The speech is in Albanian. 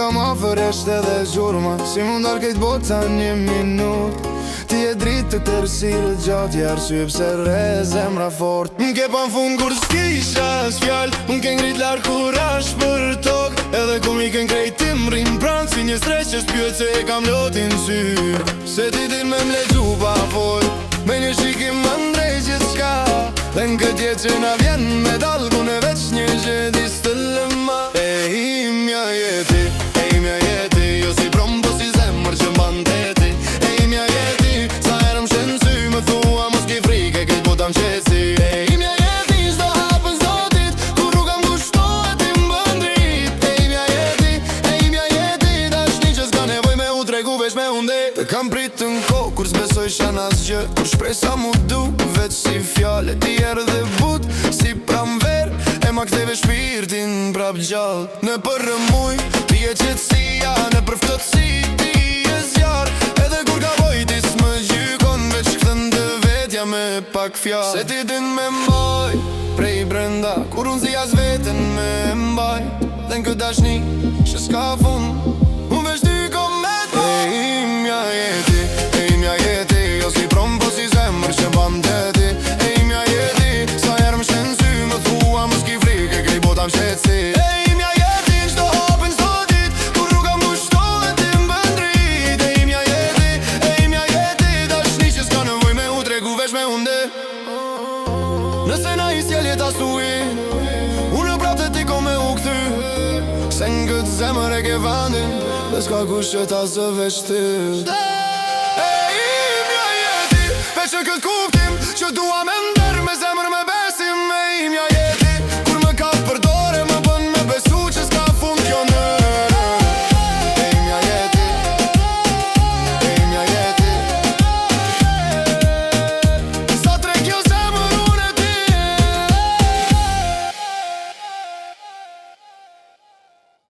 kam afëresht edhe gjurma, si mund arket bota një minut. Ti e dritë të tërësirë gjatë, i arsye pse re zemra fort. M'ke pa fund kur s'kisha s'fjall, m'ke ngrit larë kurash për tok. Edhe ku mi ken krejt tim rrim pranë, si një stres që s'pyet se e kam lotin sy. Se ti din me m'legju pa fol, me një shikim më ndrej gjithë shka. Dhe në këtë jetë që na vjen me dal, ku në veç një gjedis të lëma. E imja jeti, e imja jeti, jo si prom po si zemër që mban teti. E imja jeti, sa herëm shenë sy, më thua mos ki frike, këtë botam qesi. E imja jeti, shdo hapën s'do dit, kur rruga m'gushtohet ti m'bën drit. E imja jeti, dashni që s'ka nevoj me u tregu veç me unde. Të kam pritë n'ko, kur s'besoj shan asgjë, kur shprej sa mu du, veç si fjale. Ti erë dhe but, si pramver, e ma ktheve shpirtin prap gjall. Në përrë muj, ti e qetësia, në përftotësi, ti e zjar. Edhe kur ka vojti s'më gjykon, veç këthën të vetja me pak fjall. Se ti din me mbaj, prej brenda, kur unë zi as veten me mbaj. Dhe në këtë dashni, që s'ka fund, unë veç ty kom me t'ma. E imja jeti, jo si prom po si zemër që mban teti. E imja jeti, sa herë më shenë sy, më thua mos ki frike, krej botam qetësi. E imja jeti, shdo hapën s'do dit, kur rruga m'gushtohet ti m'bën drit. E imja jeti, dashni që s'ka nevoj me u tregu veç me unde. Nëse na i s'jel jeta s'uin, unë prap të ti ko me u këthy. Se në këtë zemër e ke vandin, dhe s'ka kush që ta zë veç ty.